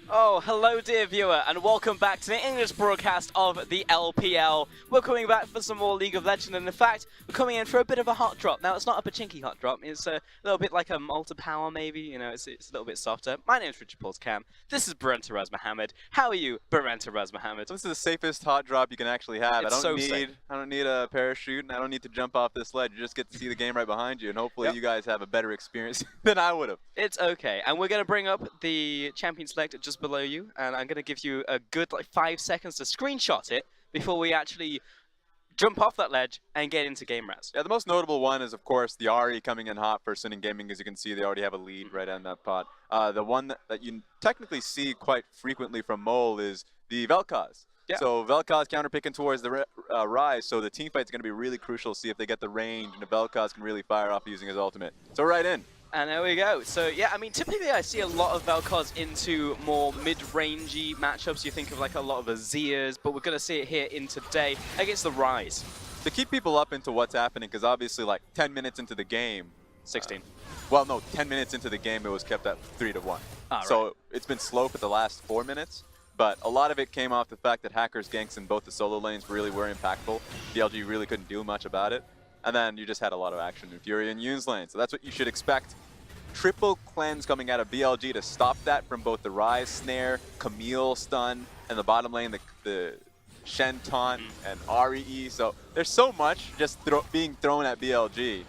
Oh, hello dear viewer, and welcome back to the English broadcast of the LPL. We're coming back for some more League of Legends, and in fact, we're coming in for a bit of a hot drop. Now, it's not a pachinki hot drop, it's a little bit like a Malta Power maybe, you know, it's a little bit softer. My name's Richard Pauls Cam, this is Barenta Raz Mohammed. How are you, Barenta Raz Mohammed? This is the safest hot drop you can actually have. It's I don't need a parachute, and I don't need to jump off this ledge. You just get to see the game right behind you, and hopefully you guys have a better experience than I would have. It's okay, and we're going to bring up the champion select just below you, and I'm going to give you a good 5 seconds to screenshot it before we actually jump off that ledge and get into game res. Yeah, the most notable one is, of course, the Ari coming in hot for SNG Gaming. As you can see, they already have a lead right on that pot. The one that you technically see quite frequently from Mole is the Vel'Koz. Yeah. So Vel'Koz counter-picking towards the Rise, so the team fight's going to be really crucial to see if they get the range, and if Vel'Koz can really fire off using his ultimate. So right in. And there we go. So yeah, I mean, typically I see a lot of Vel'Koz into more mid-rangey matchups. You think of a lot of Azias, but we're going to see it here in today against the Rise. To keep people up into what's happening, because obviously 10 minutes into the game, 16. Well, no, 10 minutes into the game, it was kept at 3-1. Ah, so right. It's been slow for the last 4 minutes, but a lot of it came off the fact that Hackers ganks in both the solo lanes really were impactful. BLG really couldn't do much about it. And then you just had a lot of action in Fury and Yoon's lane, so that's what you should expect. Triple cleanse coming out of BLG to stop that from both the Rise snare, Camille stun, and the bottom lane, the Shen taunt, and RE. So there's so much just being thrown at BLG.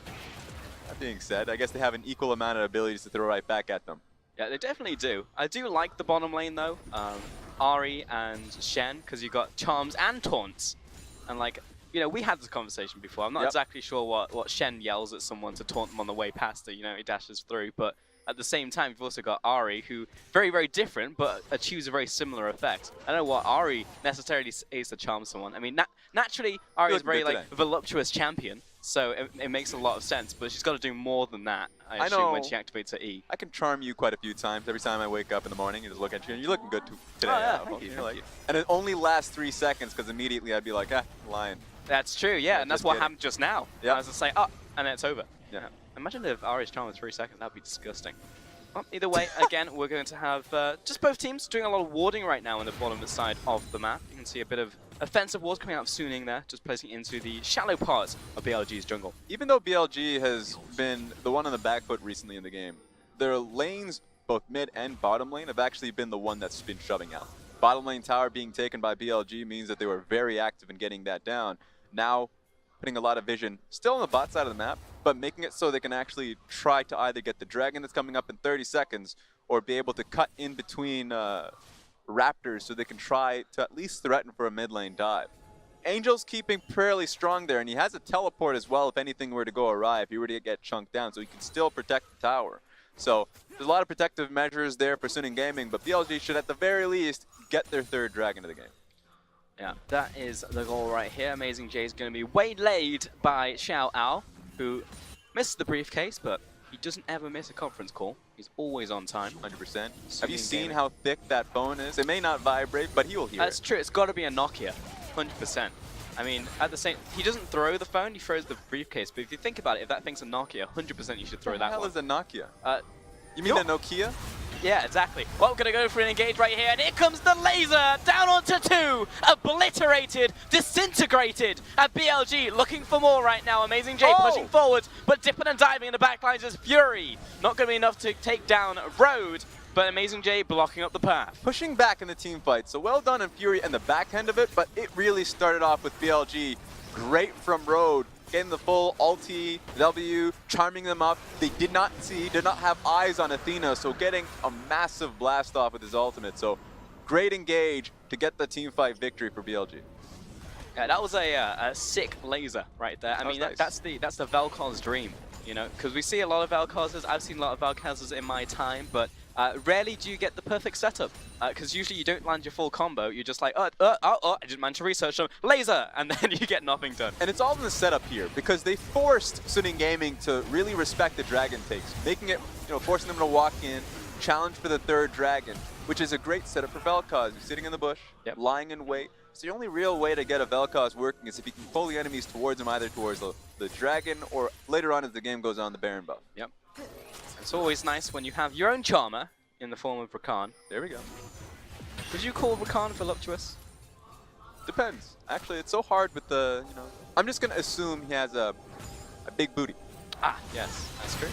That being said, I guess they have an equal amount of abilities to throw right back at them. Yeah, they definitely do. I do like the bottom lane though, Ari and Shen, because you got charms and taunts, and you know, we had this conversation before. I'm not exactly sure what Shen yells at someone to taunt them on the way past it. You know, he dashes through. But at the same time, you've also got Ari, who very, very different, but achieves a very similar effect. I don't know what Ari necessarily is to charm someone. I mean, naturally, Ari is a very voluptuous champion, so it makes a lot of sense. But she's got to do more than that, I assume, when she activates her E. I can charm you quite a few times. Every time I wake up in the morning and just look at you, and you're looking good today. Oh, yeah, thank you. And it only lasts 3 seconds, because immediately I'd be like, lying. That's true, yeah, and that's what happened just now. Yeah. I was just saying, and then it's over. Yeah. Imagine if Ari's charm was 3 seconds, that'd be disgusting. Well, either way, again, we're going to have just both teams doing a lot of warding right now on the bottom side of the map. You can see a bit of offensive wards coming out of Suning there, just placing into the shallow parts of BLG's jungle. Even though BLG has been the one on the back foot recently in the game, their lanes, both mid and bottom lane, have actually been the one that's been shoving out. Bottom lane tower being taken by BLG means that they were very active in getting that down. Now, putting a lot of vision still on the bot side of the map, but making it so they can actually try to either get the dragon that's coming up in 30 seconds or be able to cut in between raptors so they can try to at least threaten for a mid lane dive. Angel's keeping fairly strong there, and he has a teleport as well if anything were to go awry, if he were to get chunked down, so he can still protect the tower. So there's a lot of protective measures there for SNG Gaming, but BLG should at the very least get their 3rd dragon of the game. Yeah, that is the goal right here. Amazing J is going to be waylaid by Xiao Ao, who missed the briefcase, but he doesn't ever miss a conference call. He's always on time. 100%. Have you seen how thick that phone is? It may not vibrate, but he will hear it. That's true. It's got to be a Nokia, 100%. I mean, at the same, he doesn't throw the phone, he throws the briefcase. But if you think about it, if that thing's a Nokia, 100% you should throw that one. What the hell is a Nokia? You mean a Nokia? Yeah, exactly. Well, we're going to go for an engage right here, and here comes the laser, down onto 2, obliterated, disintegrated, and BLG looking for more right now. Amazing J pushing forwards, but dipping and diving in the backlines is Fury. Not going to be enough to take down Road, but Amazing J blocking up the path. Pushing back in the team fight, so well done in Fury and the back end of it, but it really started off with BLG. Great from Road. Getting the full ulti, W, charming them up. They did not have eyes on Athena, so getting a massive blast off with his ultimate. So great engage to get the team fight victory for BLG. Yeah, that was a sick laser right there. I mean, nice. that's the Vel'Koz dream, you know, because we see a lot of Vel'Kozes. I've seen a lot of Vel'Kozes in my time, but rarely do you get the perfect setup, because usually you don't land your full combo. You're just like, I didn't manage to research them. Laser! And then you get nothing done. And it's all in the setup here, because they forced SNG Gaming to really respect the dragon takes, making it, forcing them to walk in, challenge for the 3rd dragon, which is a great setup for Vel'Koz. He's sitting in the bush, lying in wait. So the only real way to get a Vel'Koz working is if he can pull the enemies towards him, either towards the dragon or later on as the game goes on, the Baron buff. Yep. It's always nice when you have your own charmer in the form of Rakan. There we go. Would you call Rakan voluptuous? Depends. Actually, it's so hard with the, you know. I'm just going to assume he has a big booty. Ah, yes, that's true.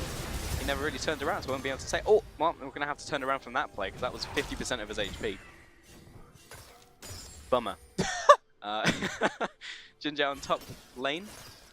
He never really turned around, so I won't be able to say, oh, well, we're going to have to turn around from that play, because that was 50% of his HP. Bummer. Jinja on top lane.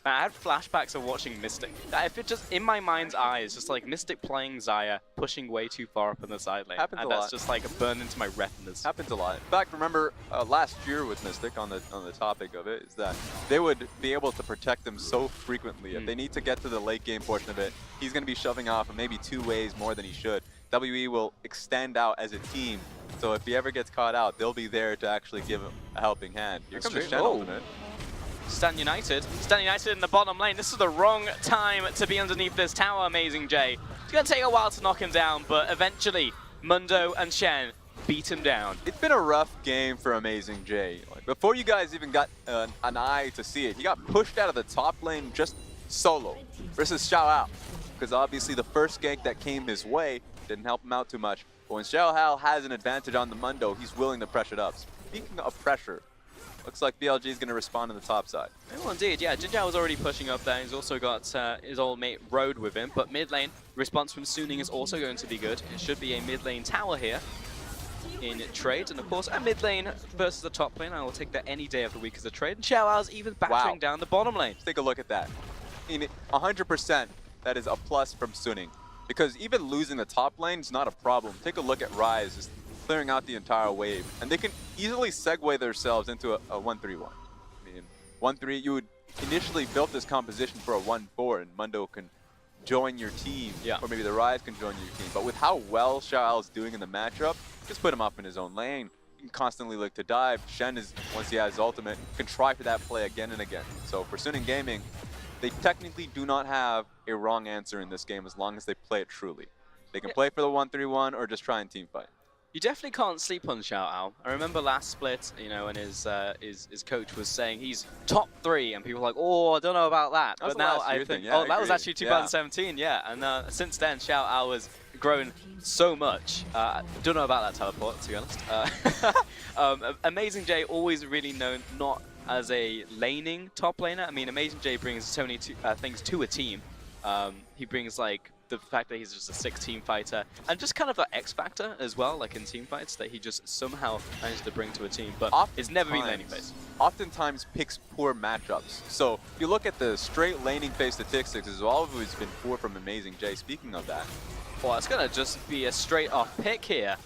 Man, I had flashbacks of watching Mystic. If it just, in my mind's eye, it's just like Mystic playing Xayah, pushing way too far up in the side lane. Happens and a that's lot. just like burned into my retinas. Happens a lot. In fact, remember last year with Mystic, on the topic of it, is that they would be able to protect them so frequently. If they need to get to the late game portion of it, he's going to be shoving off in maybe 2 ways more than he should. WE will extend out as a team, so if he ever gets caught out, they'll be there to actually give him a helping hand. Here comes the Shen ultimate. Stan United in the bottom lane. This is the wrong time to be underneath this tower, Amazing J. It's going to take a while to knock him down, but eventually Mundo and Shen beat him down. It's been a rough game for Amazing J. Like, before you guys even got an eye to see it, he got pushed out of the top lane just solo versus Xiao, because obviously the first gank that came his way didn't help him out too much. But when Xiao has an advantage on the Mundo, he's willing to pressure it up. Speaking of pressure, looks like BLG is going to respond on the top side. Oh, indeed, yeah. Jinja was already pushing up there. He's also got his old mate Road with him. But mid lane, response from Suning is also going to be good. It should be a mid lane tower here in trade. And of course, a mid lane versus the top lane. I will take that any day of the week as a trade. And Xiao's even battering down the bottom lane. Let's take a look at that. I mean, 100% that is a plus from Suning. Because even losing the top lane is not a problem. Take a look at Rise, just clearing out the entire wave. And they can easily segue themselves into a 1-3-1. I mean, 1-3, you would initially built this composition for a 1-4, and Mundo can join your team. Yeah. Or maybe the Rise can join your team. But with how well Xiao is doing in the matchup, just put him up in his own lane. You can constantly look to dive. Shen is, once he has his ultimate, can try for that play again and again. So for Suning Gaming, they technically do not have a wrong answer in this game as long as they play it truly. They can play for the 1-3-1 or just try and team fight. You definitely can't sleep on Xiao. I remember last split, you know, and his coach was saying he's top 3, and people were like, oh, I don't know about that. That was but now I think, thing. Yeah, oh, that was actually 2017, yeah. And since then, Xiao has grown so much. Don't know about that teleport, to be honest. Amazing J always really known not as a laning top laner. I mean, Amazing J brings so many things to a team. He brings like the fact that he's just a 6-team fighter, and just kind of an X factor as well, like in team fights, that he just somehow managed to bring to a team, but it's never been laning phase. Oftentimes picks poor matchups. So if you look at the straight laning phase statistics, as all of it has been poor from Amazing J. Speaking of that, well, it's gonna just be a straight off pick here,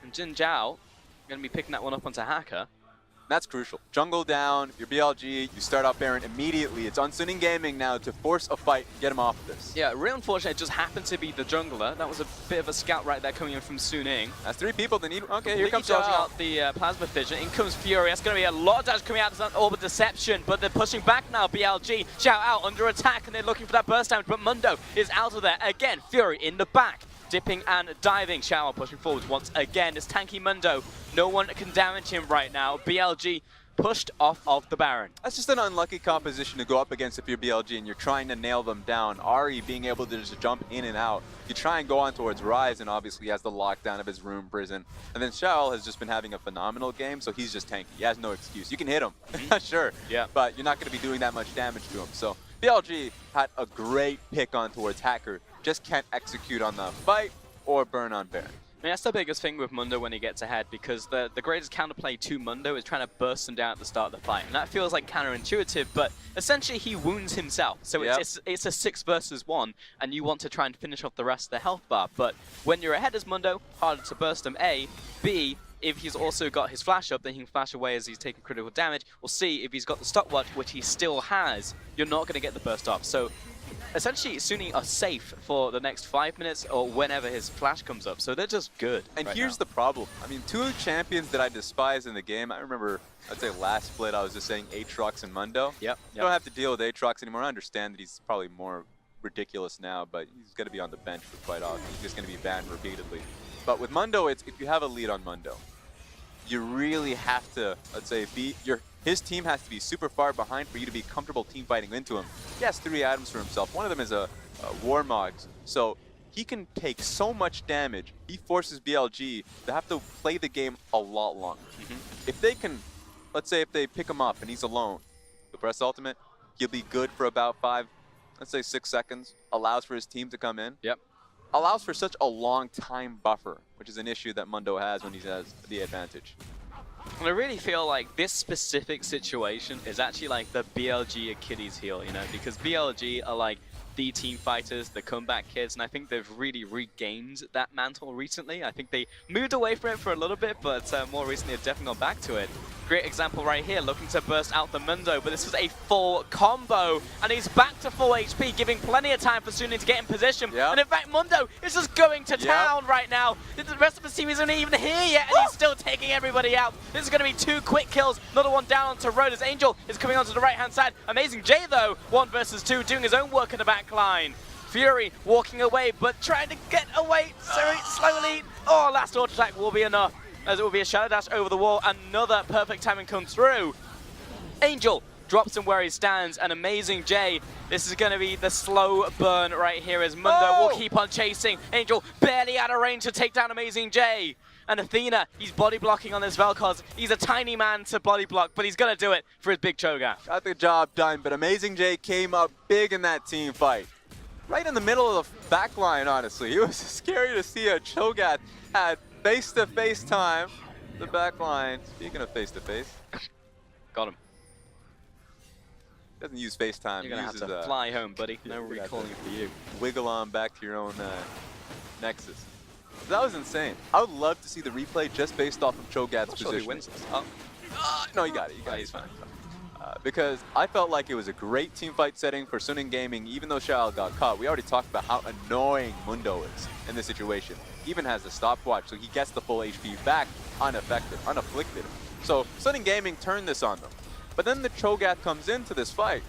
and Jin Zhao gonna be picking that one up onto Hacker. that's crucial. Jungle down, your BLG, you start out Baron immediately. It's on Suning Gaming now to force a fight, get him off of this. Yeah, real unfortunate, it just happened to be the jungler. That was a bit of a scout right there coming in from Suning. That's 3 people that need, okay, here comes dodging Xiao. out the plasma fission. In comes Fury. That's going to be a lot of damage coming out of that Orb of Deception, but they're pushing back now. BLG, Xiao out under attack, and they're looking for that burst damage, but Mundo is out of there. Again, Fury in the back, dipping and diving. Xiao pushing forwards once again. It's tanky Mundo. No one can damage him right now. BLG pushed off of the Baron. That's just an unlucky composition to go up against if you're BLG and you're trying to nail them down. Ari being able to just jump in and out. You try and go on towards Rise, and obviously he has the lockdown of his room prison. And then Xiao has just been having a phenomenal game, so he's just tanky. He has no excuse. You can hit him, sure, yeah, but you're not going to be doing that much damage to him. So BLG had a great pick on towards Hacker, just can't execute on the fight or burn on Baron. I mean, that's the biggest thing with Mundo when he gets ahead, because the greatest counterplay to Mundo is trying to burst him down at the start of the fight. And that feels like counterintuitive, but essentially he wounds himself. So it's a 6 versus 1, and you want to try and finish off the rest of the health bar. But when you're ahead as Mundo, harder to burst him, A. B, if he's also got his flash up, then he can flash away as he's taking critical damage. Or C, if he's got the stopwatch, which he still has, you're not going to get the burst off. So essentially, Suning are safe for the next 5 minutes or whenever his flash comes up, so they're just good. And right here's now. the problem. I mean, 2 champions that I despise in the game. I remember, I'd say last split, I was just saying Aatrox and Mundo. Yep. You don't have to deal with Aatrox anymore. I understand that he's probably more ridiculous now, but he's going to be on the bench for quite often. He's just going to be banned repeatedly. But with Mundo, it's if you have a lead on Mundo, you really have to, let's say, his team has to be super far behind for you to be comfortable team fighting into him. He has 3 items for himself. One of them is a Warmog. So he can take so much damage. He forces BLG to have to play the game a lot longer. If they can, let's say if they pick him up and he's alone, the press ultimate, he'll be good for about 6 seconds, allows for his team to come in. Yep. Allows for such a long time buffer, which is an issue that Mundo has when he has the advantage. And I really feel like this specific situation is actually like the BLG Achilles heel, you know, because BLG are like the team fighters, the comeback kids, and I think they've really regained that mantle recently. I think they moved away from it for a little bit, but more recently have definitely gone back to it. Great example right here, looking to burst out the Mundo, but this is a full combo, and he's back to full HP, giving plenty of time for Suning to get in position. Yep. And in fact, Mundo is just going to town right now. The rest of the team isn't even here yet, and he's still taking everybody out. This is going to be 2 quick kills, another one down onto Road as Angel is coming onto the right-hand side. Amazing J, though, 1 versus 2, doing his own work in the back line. Fury walking away, but trying to get away very slowly. Oh, last auto attack will be enough, as it will be a shadow dash over the wall. Another perfect timing comes through. Angel drops him where he stands, and Amazing J, this is going to be the slow burn right here as Mundo will keep on chasing. Angel barely out of range to take down Amazing J. And Athena, he's body blocking on this Vel'Koz. He's a tiny man to body block, but he's going to do it for his big Cho'Gath. Got the job done, but Amazing J came up big in that team fight. Right in the middle of the back line, honestly. It was scary to see a Cho'Gath had face-to-face time. The back line, speaking of face-to-face. Got him. Doesn't use FaceTime. You're going to have to fly home, buddy. No recalling for you. Wiggle on back to your own Nexus. That was insane. I would love to see the replay just based off of Cho'Gath's position. Sure, he wins this. Oh. No, you got it. You got it. He's fine. Because I felt like it was a great team fight setting for Suning Gaming, even though Xiao got caught. We already talked about how annoying Mundo is in this situation. He even has the stopwatch, so he gets the full HP back unaffected, unafflicted. So Suning Gaming turned this on them. But then the Cho'Gath comes into this fight.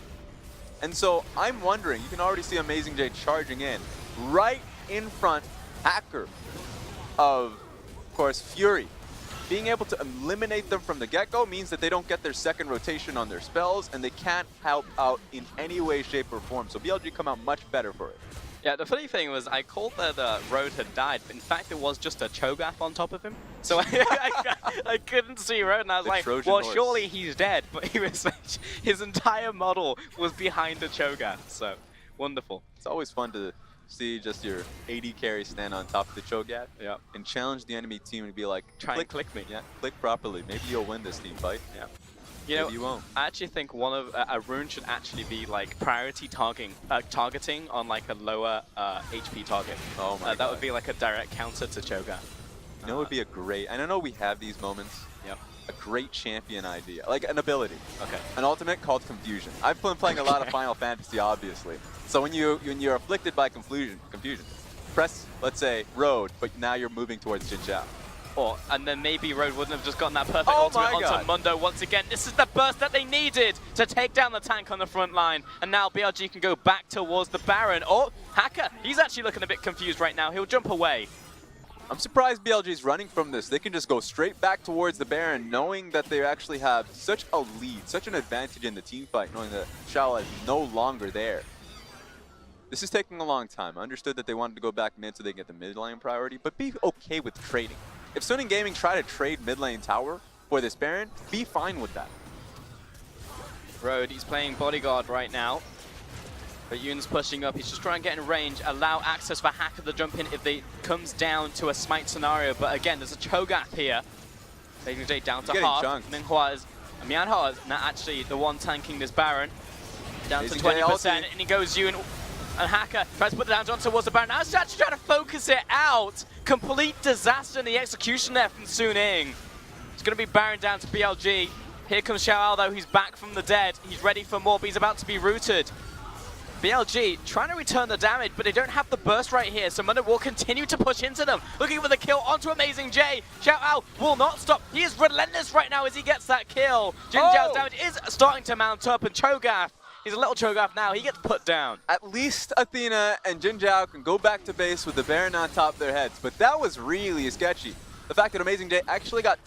And so I'm wondering, you can already see Amazing J charging in right in front, Hacker of course, Fury. Being able to eliminate them from the get-go means that they don't get their second rotation on their spells, and they can't help out in any way, shape, or form. So BLG come out much better for it. Yeah, the funny thing was I called that Road had died, but in fact it was just a Cho'Gath on top of him. So I couldn't see Road, and I was like, Trojan well, horse. surely he's dead. But he was his entire model was behind a Cho'Gath, so wonderful. It's always fun to see just your AD carry stand on top of the Cho'Gath and challenge the enemy team to be like, Try and click me. Yeah, click properly. Maybe you'll win this team fight. Yeah. Maybe you won't. I actually think one of a rune should actually be like priority targeting on like a lower HP target. Oh my God. That would be like a direct counter to Cho'Gath. You know, it would be a great, and I know we have these moments. Yep. A great champion idea, like an ability. Okay. An ultimate called Confusion. I've been playing a lot of Final Fantasy, obviously. So when you're afflicted by confusion, press, let's say, Road, but now you're moving towards Jin Zhao. And then maybe Road wouldn't have just gotten that perfect Oh ultimate my onto God. Mundo once again. This is the burst that they needed to take down the tank on the front line. And now BLG can go back towards the Baron. Oh, Hacker, he's actually looking a bit confused right now. He'll jump away. I'm surprised BLG's running from this. They can just go straight back towards the Baron, knowing that they actually have such a lead, such an advantage in the team fight, knowing that Xiao is no longer there. This is taking a long time. I understood that they wanted to go back mid so they get the mid lane priority, but be okay with trading. If Suning Gaming try to trade mid lane tower for this Baron, be fine with that. Road, he's playing bodyguard right now. But Yoon's pushing up, he's just trying to get in range, allow access for Hacker to jump in if they comes down to a smite scenario. But again, there's a Cho'Gath here. Taking J down to half. Mianhua is not actually the one tanking this Baron. Down to 20%, and he goes Yoon. And Hacker tries to put the down towards the Baron. Now he's actually trying to focus it out. Complete disaster in the execution there from Suning. It's going to be Baron down to BLG. Here comes Xiao, though. He's back from the dead. He's ready for more, but he's about to be rooted. BLG trying to return the damage, but they don't have the burst right here, so Mundo will continue to push into them. Looking for the kill onto Amazing J. Xiao will not stop. He is relentless right now as he gets that kill. Jin Zhao's damage is starting to mount up, and Cho'Gath, he's a little Cho'Gath now. He gets put down. At least Athena and Jin Zhao can go back to base with the Baron on top of their heads, but that was really sketchy. The fact that Amazing J actually got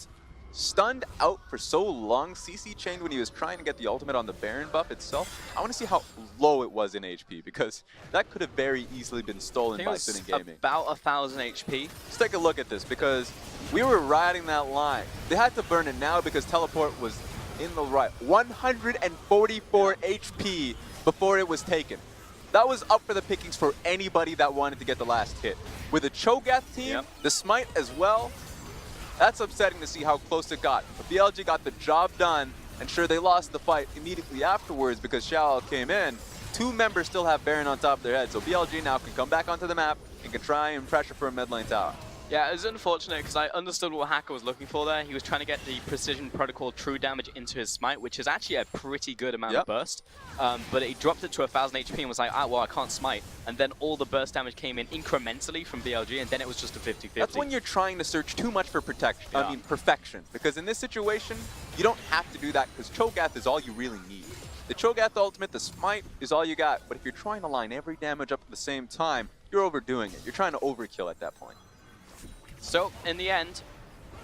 stunned out for so long, CC chained when he was trying to get the ultimate on the Baron buff itself. I want to see how low it was in HP, because that could have very easily been stolen by Sin Gaming. About 1,000 HP. Let's take a look at this, because we were riding that line. They had to burn it now because teleport was in the right. 144 HP before it was taken. That was up for the pickings for anybody that wanted to get the last hit. With the Cho'Gath team, the Smite as well, that's upsetting to see how close it got. But BLG got the job done, and sure, they lost the fight immediately afterwards because Xiao came in. 2 members still have Baron on top of their head, so BLG now can come back onto the map and can try and pressure for a mid lane tower. Yeah, it was unfortunate because I understood what Hacker was looking for there. He was trying to get the Precision Protocol true damage into his Smite, which is actually a pretty good amount of burst. But he dropped it to 1,000 HP and was like, well, I can't Smite. And then all the burst damage came in incrementally from BLG, and then it was just a 50-50. That's when you're trying to search too much for protection. I mean, perfection. Because in this situation, you don't have to do that because Cho'Gath is all you really need. The Cho'Gath ultimate, the Smite, is all you got. But if you're trying to line every damage up at the same time, you're overdoing it. You're trying to overkill at that point. So, in the end,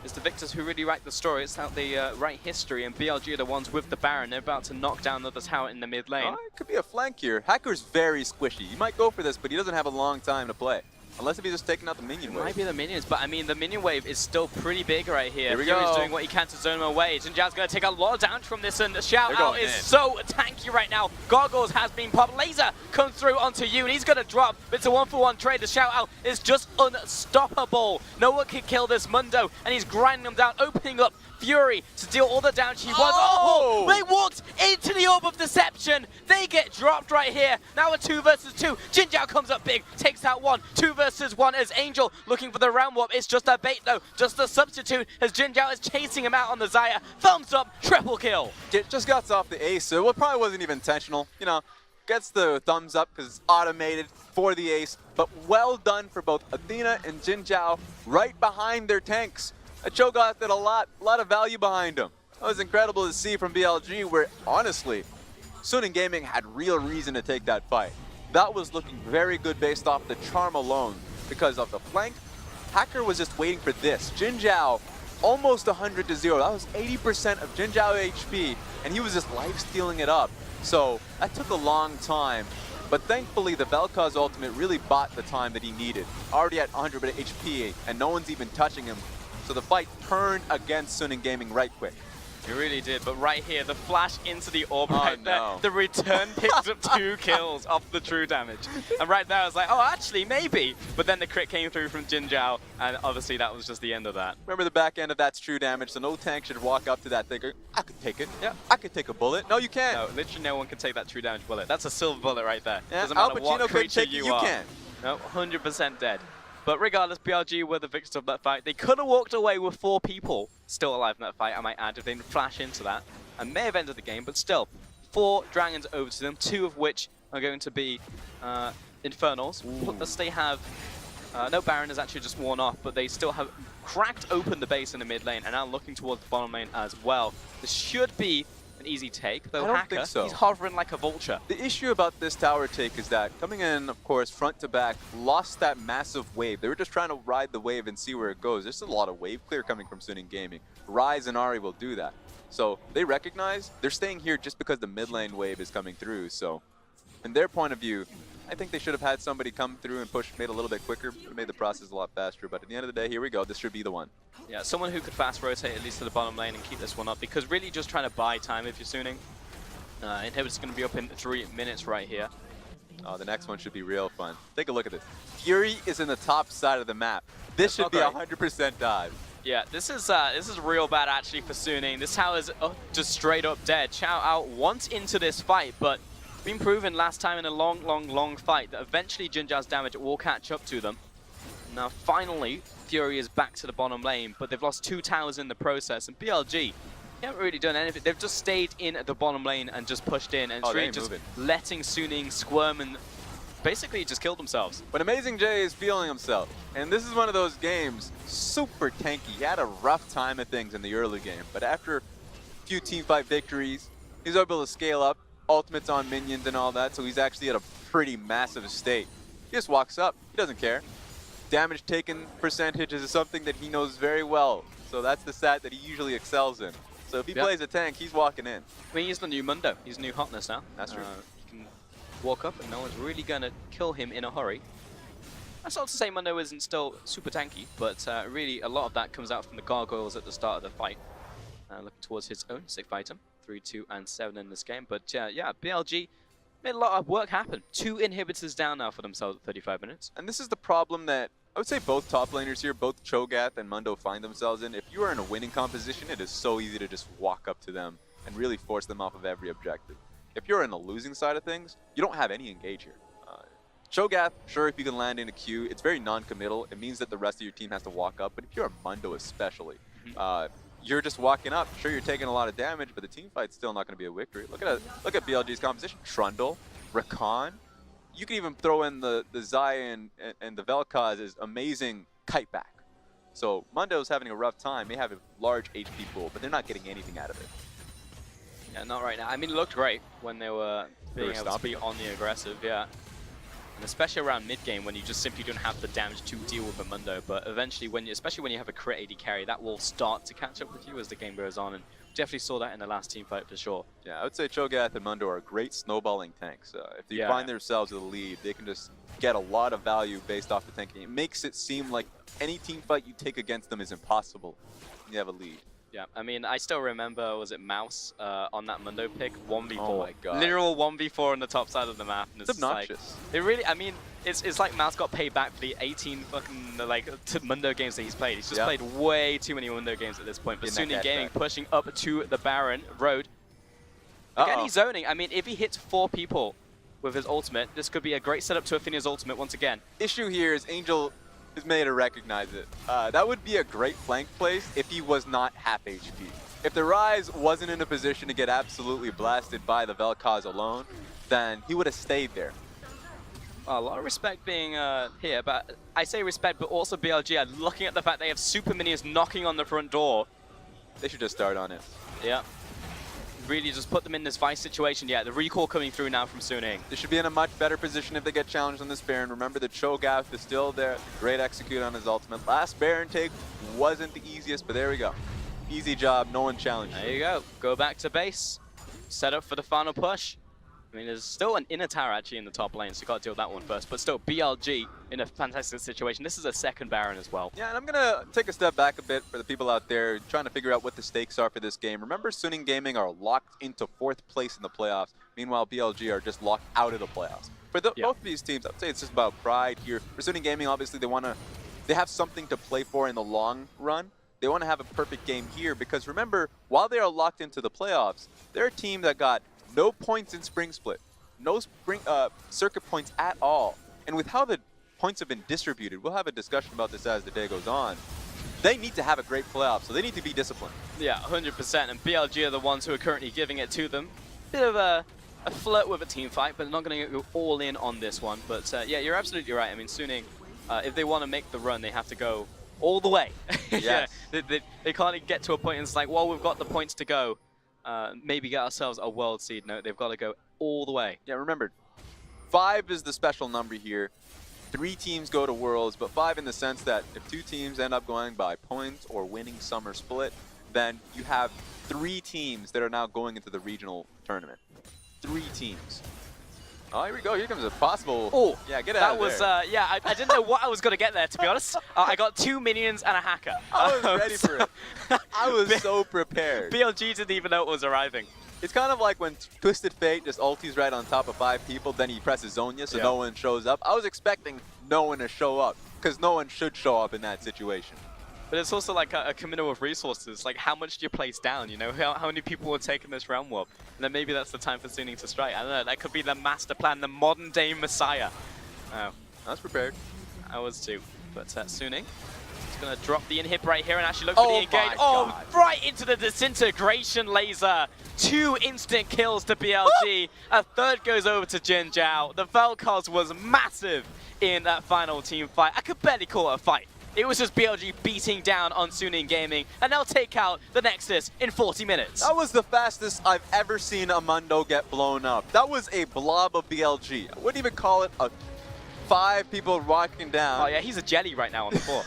it's the victors who really write the story. It's how they write history, and BLG are the ones with the Baron. They're about to knock down the tower in the mid lane. It could be a flank here. Hacker's very squishy. He might go for this, but he doesn't have a long time to play. Unless if he's just taking out the minion wave. It might be the minions, but I mean, the minion wave is still pretty big right here. Here we Fury's go. doing what he can to zone him away. Jinjiao's going to take a lot of damage from this, and the Xiao Ao is so tanky right now. Goggles has been popped. Laser comes through onto you, and he's going to drop. It's a 1-for-1 trade. The Xiao Ao is just unstoppable. No one can kill this Mundo, and he's grinding them down, opening up Fury to deal all the damage he wants. Oh! They walked into the Orb of Deception. They get dropped right here. Now a 2 versus 2. Jinjiao comes up big, takes out 1. 2 versus 1 as Angel looking for the round warp. It's just a bait though, just a substitute as Jinjiao is chasing him out on the Xayah. Thumbs up, triple kill. Just got off the ace, so it probably wasn't even intentional. You know, gets the thumbs up because it's automated for the ace, but well done for both Athena and Jinjiao right behind their tanks. Cho'Gath did a lot of value behind him. That was incredible to see from BLG, where honestly, Suning Gaming had real reason to take that fight. That was looking very good based off the charm alone. Because of the flank, Hacker was just waiting for this. Jinjiao, almost 100 to 0. That was 80% of Jinjiao HP, and he was just life-stealing it up. So that took a long time. But thankfully, the Vel'Koz ultimate really bought the time that he needed. Already at 100 HP, and no one's even touching him. So the fight turned against Suning Gaming right quick. It really did, but right here, the flash into the orb right there, no. the return picks up 2 kills off the true damage. And right there, I was like, oh, actually, maybe. But then the crit came through from Jinjiao, and obviously that was just the end of that. Remember the back end of that's true damage, so no tank should walk up to that thing. I could take it. Yeah, I could take a bullet. No, you can't. No, literally no one can take that true damage bullet. That's a silver bullet right there. Yeah, Doesn't Al matter Pacino what couldn't creature take it, you are. can. No, 100% dead. But regardless, BLG were the victors of that fight. They could have walked away with 4 people still alive in that fight, I might add, if they didn't flash into that. And may have ended the game, but still, 4 dragons over to them, 2 of which are going to be Infernals. Plus they have, no Baron has actually just worn off, but they still have cracked open the base in the mid lane and now looking towards the bottom lane as well. This should be an easy take, though. I don't Hacker, think so. He's hovering like a vulture. The issue about this tower take is that coming in, of course, front to back, lost that massive wave. They were just trying to ride the wave and see where it goes. There's a lot of wave clear coming from Suning Gaming. Ryze and Ahri will do that. So they recognize they're staying here just because the mid lane wave is coming through. So in their point of view, I think they should have had somebody come through and push, made a little bit quicker, it would have made the process a lot faster. But at the end of the day, here we go. This should be the one. Yeah, someone who could fast rotate at least to the bottom lane and keep this one up, because really just trying to buy time if you're Suning. Inhibit's going to be up in 3 minutes right here. Oh, the next one should be real fun. Take a look at this. Fury is in the top side of the map. This should be 100% dive. Yeah, this is real bad actually for Suning. This tower is just straight up dead. Xiao Ao wants into this fight, but it's been proven last time in a long fight that eventually Jinjiao's damage will catch up to them. Now finally, Fury is back to the bottom lane, but they've lost 2 towers in the process, and BLG, they haven't really done anything. They've just stayed in the bottom lane and just pushed in, and it's really just letting Suning squirm and basically just kill themselves. But Amazing J is feeling himself, and this is one of those games, super tanky. He had a rough time of things in the early game, but after a few teamfight victories, he's able to scale up, ultimates on minions and all that, so he's actually at a pretty massive state. He just walks up, he doesn't care. damage taken percentage is something that he knows very well. So that's the stat that he usually excels in. So if he plays a tank, he's walking in. I mean, he's the new Mundo. He's new hotness now. That's true. He can walk up and no one's really going to kill him in a hurry. That's not to say Mundo isn't still super tanky, but really a lot of that comes out from the gargoyles at the start of the fight. Looking towards his own 6th item. 3, 2, and 7 in this game. But yeah, BLG made a lot of work happen. 2 inhibitors down now for themselves at 35 minutes. And this is the problem that I would say both top laners here, both Cho'Gath and Mundo find themselves in. If you are in a winning composition, it is so easy to just walk up to them and really force them off of every objective. If you're in the losing side of things, you don't have any engage here. Cho'Gath, sure, if you can land in a queue, it's very non-committal. It means that the rest of your team has to walk up. But if you're a Mundo especially, you're just walking up. Sure, you're taking a lot of damage, but the team fight's still not going to be a victory. Look at BLG's composition. Trundle, Rakan. You can even throw in the Zion and the Vel'Koz amazing kite back. So Mundo's having a rough time. They have a large HP pool, but they're not getting anything out of it. Yeah, not right now. I mean, it looked great when they were being able to be on the aggressive, yeah. And especially around mid-game when you just simply don't have the damage to deal with a Mundo. But eventually, especially when you have a crit AD carry, that will start to catch up with you as the game goes on. And definitely saw that in the last team fight for sure. Yeah, I would say Cho'Gath and Mundo are great snowballing tanks. If they find themselves with a lead, they can just get a lot of value based off the tanking. It makes it seem like any team fight you take against them is impossible when you have a lead. Yeah, I mean, I still remember, was it Mouse on that Mundo pick? 1v4. Oh my god. Literal 1v4 on the top side of the map. And it's obnoxious. Like, it really, I mean, it's like Mouse got paid back for the 18 fucking, Mundo games that he's played. He's just played way too many Mundo games at this point. But Suning Gaming pushing up to the Baron Road. Again, he's zoning. I mean, if he hits 4 people with his ultimate, this could be a great setup to Athena's ultimate once again. Issue here is Angel is made to recognize it. That would be a great flank place if he was not half HP. If the Ryze wasn't in a position to get absolutely blasted by the Vel'Koz alone, then he would have stayed there. A lot of respect being here, but I say respect, but also BLG are looking at the fact they have super minions knocking on the front door. They should just start on it. Yeah. Really just put them in this vice situation. Yeah, the recall coming through now from Suning. They should be in a much better position if they get challenged on this Baron. Remember, the Cho'Gath is still there. Great execute on his ultimate. Last Baron take wasn't the easiest, but there we go. Easy job, no one challenged. There you go. Go back to base. Set up for the final push. I mean, there's still an inner tower actually in the top lane, so you got to deal with that one first. But still, BLG in a fantastic situation. This is a second Baron as well. Yeah, and I'm going to take a step back a bit for the people out there trying to figure out what the stakes are for this game. Remember, Suning Gaming are locked into 4th place in the playoffs. Meanwhile, BLG are just locked out of the playoffs. For both of these teams, I would say it's just about pride here. For Suning Gaming, obviously, they have something to play for in the long run. They want to have a perfect game here because remember, while they are locked into the playoffs, they're a team that got no points in Spring Split. No circuit points at all. And with how the points have been distributed, we'll have a discussion about this as the day goes on, they need to have a great playoff, so they need to be disciplined. Yeah, 100%. And BLG are the ones who are currently giving it to them. Bit of a flirt with a team fight, but not going to go all in on this one. But yeah, you're absolutely right. I mean, Suning, if they want to make the run, they have to go all the way. Yes. They can't get to a point and it's like, well, we've got the points to go. Maybe get ourselves a world seed. No, they've got to go all the way. Yeah, remember, 5 is the special number here. 3 teams go to Worlds, but 5 in the sense that if 2 teams end up going by points or winning Summer Split, then you have 3 teams that are now going into the regional tournament. 3 teams. Oh, here we go. Here comes a possible... Oh, yeah, get out of there. That was, yeah, I didn't know what I was going to get there, to be honest. I got 2 minions and a hacker. I was ready for it. I was so prepared. BLG didn't even know it was arriving. It's kind of like when Twisted Fate just ultis right on top of 5 people, then he presses Zonya so no one shows up. I was expecting no one to show up, because no one should show up in that situation. But it's also like a committal of resources. Like, how much do you place down, you know? How many people are taking this realm warp? And then maybe that's the time for Suning to strike. I don't know, that could be the master plan, the modern day messiah. Oh, I was prepared. I was too. But Suning is going to drop the inhib right here and actually look for the engage. Oh, right into the disintegration laser. 2 instant kills to BLG. A third goes over to Jin Zhao. The Vel'Koz was massive in that final team fight. I could barely call it a fight. It was just BLG beating down on Suning Gaming, and they'll take out the Nexus in 40 minutes. That was the fastest I've ever seen a Mundo get blown up. That was a blob of BLG. I wouldn't even call it a 5 people walking down. Oh yeah, he's a jelly right now on the floor.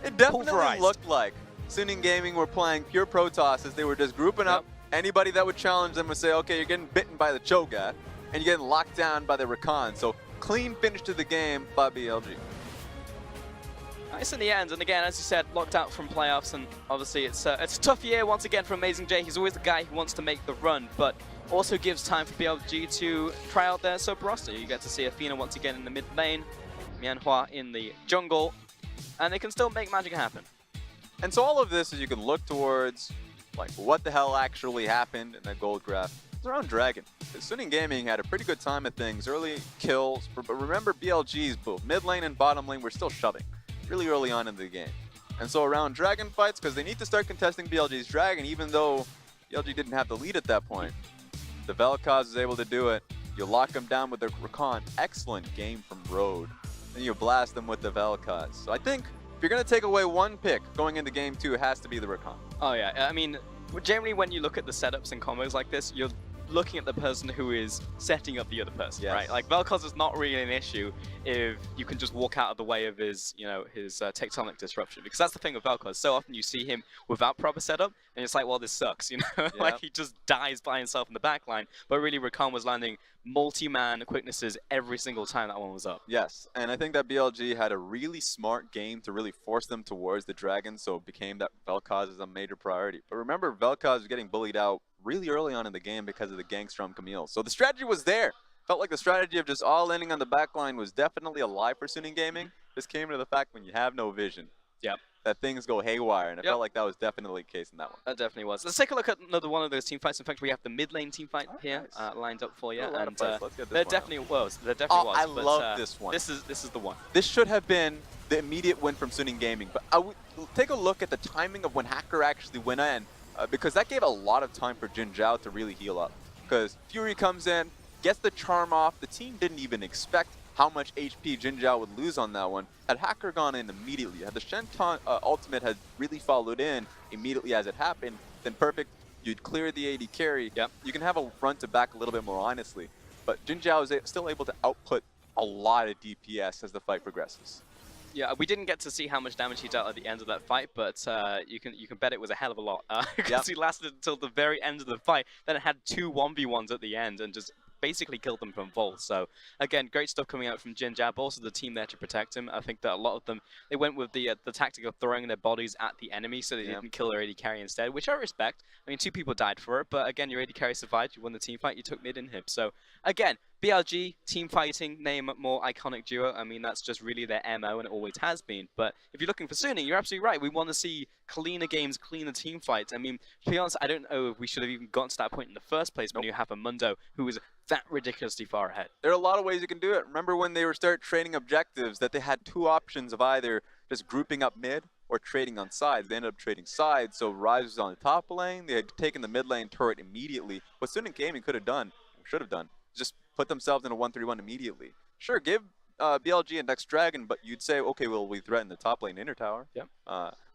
It definitely Pulverized. looked like Suning Gaming were playing pure Protoss. They were just grouping up. Anybody that would challenge them would say, okay, you're getting bitten by the Cho'Gath, and you're getting locked down by the Rakan. So clean finish to the game by BLG. Nice in the end, and again, as you said, locked out from playoffs, and obviously it's a tough year once again for Amazing J. He's always the guy who wants to make the run, but also gives time for BLG to try out their sub roster. You get to see Athena once again in the mid lane, Mianhua in the jungle, and they can still make magic happen. And so all of this is you can look towards, like, what the hell actually happened in that gold graph. It's around Dragon. Suning Gaming had a pretty good time of things, early kills, but remember BLG's both mid lane and bottom lane were still shoving really early on in the game. And so around Dragon fights, because they need to start contesting BLG's Dragon, even though BLG didn't have the lead at that point, the Vel'Koz was able to do it. You lock them down with the Rakan. Excellent game from Road. Then you blast them with the Vel'Koz. So I think if you're going to take away one pick going into game 2, it has to be the Rakan. Oh yeah, I mean, generally when you look at the setups and combos like this, you're looking at the person who is setting up the other person, right? Like Vel'Koz is not really an issue if you can just walk out of the way of his, his tectonic disruption, because that's the thing with Vel'Koz. So often you see him without proper setup, and it's like, well, this sucks, like he just dies by himself in the back line. But really, Rakan was landing multi-man quicknesses every single time that one was up. Yes, and I think that BLG had a really smart game to really force them towards the Dragon, so it became that Vel'Koz is a major priority. But remember, Vel'Koz was getting bullied out really early on in the game because of the ganks from Camille. So the strategy was there. Felt like the strategy of just all ending on the back line was definitely alive for Suning Gaming. Just came to the fact when you have no vision. That things go haywire, and I felt like that was definitely the case in that one. That definitely was. Let's take a look at another one of those team fights. In fact, we have the mid lane team fight here lined up for you, and there definitely was. There definitely was. I love this one. This is the one. This should have been the immediate win from Suning Gaming, but I would take a look at the timing of when Hacker actually went in, because that gave a lot of time for Jin Zhao to really heal up. Because Fury comes in, gets the charm off. The team didn't even expect how much HP Jin Zhao would lose on that one. Had Hacker gone in immediately, had the Shen ultimate had really followed in immediately as it happened, then perfect, you'd clear the AD carry. You can have a run to back a little bit more honestly, but Jin Zhao is still able to output a lot of DPS as the fight progresses. Yeah, we didn't get to see how much damage he dealt at the end of that fight, but you can bet it was a hell of a lot. Because he lasted until the very end of the fight, then it had 2 1v1s at the end and just basically killed them from Volt. So again, great stuff coming out from Jin Zhao, but also the team there to protect him. I think that a lot of them, they went with the tactic of throwing their bodies at the enemy so they didn't kill their AD carry instead, which I respect. I mean, 2 people died for it, but again, your AD carry survived, you won the team fight, you took mid inhib. So again, BLG, team fighting, name more iconic duo. I mean, that's just really their MO and it always has been. But if you're looking for Suning, you're absolutely right. We want to see cleaner games, cleaner team fights. I mean, to be honest, I don't know if we should have even gotten to that point in the first place when you have a Mundo who is that ridiculously far ahead. There are a lot of ways you can do it. Remember when they were start trading objectives that they had 2 options of either just grouping up mid or trading on sides. They ended up trading sides, so Rise was on the top lane. They had taken the mid lane turret immediately. What Suning Gaming could have done, or should have done, just put themselves in a 1-3-1 immediately. Sure, give BLG and next Dragon, but you'd say, okay, well, we threaten the top lane inner tower.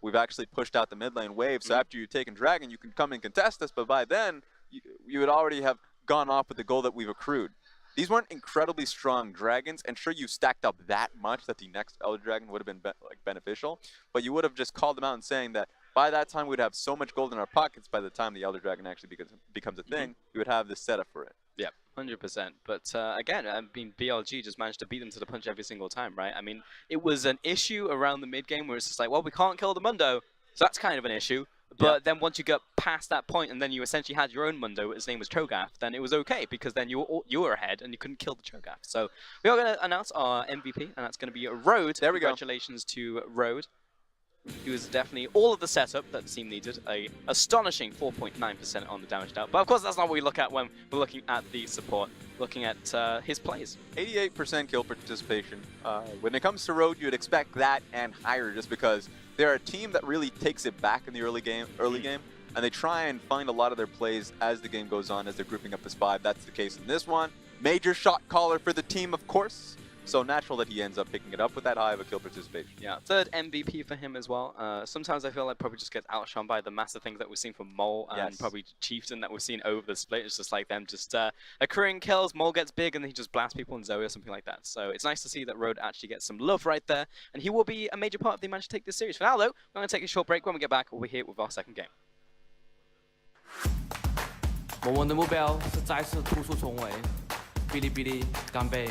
We've actually pushed out the mid lane wave, so after you've taken Dragon, you can come and contest us, but by then, you would already have gone off with the goal that we've accrued. These weren't incredibly strong Dragons, and sure, you stacked up that much that the next Elder Dragon would have been beneficial, but you would have just called them out and saying that by that time, we'd have so much gold in our pockets by the time the Elder Dragon actually becomes a thing, you would have the setup for it. Yeah, 100%. But again, I mean, BLG just managed to beat them to the punch every single time, right? I mean, it was an issue around the mid game where it's just like, well, we can't kill the Mundo, so that's kind of an issue. But then once you got past that point, and then you essentially had your own Mundo, his name was Cho'Gath, then it was okay because then you were ahead and you couldn't kill the Cho'Gath. So we are going to announce our MVP, and that's going to be Road. There we go. Congratulations to Road. He was definitely all of the setup that the team needed. A astonishing 4.9% on the damage dealt. But of course, that's not what we look at when we're looking at the support, looking at his plays. 88% kill participation. When it comes to Road, you'd expect that and higher just because they're a team that really takes it back in the early game, and they try and find a lot of their plays as the game goes on, as they're grouping up as 5. That's the case in this one. Major shot caller for the team, of course. So natural that he ends up picking it up with that high of a kill participation. Yeah, third MVP for him as well. Sometimes I feel like probably just gets outshone by the massive things that we've seen from Mole and probably Chieftain that we've seen over the split. It's just like them just accruing kills. Mole gets big and then he just blasts people in Zoe or something like that. So it's nice to see that Road actually gets some love right there, and he will be a major part of the manage to take this series. For now though, we're going to take a short break. When we get back, we'll be here with our second game. 我们的目标是再次突出重围，哔哩哔哩干杯！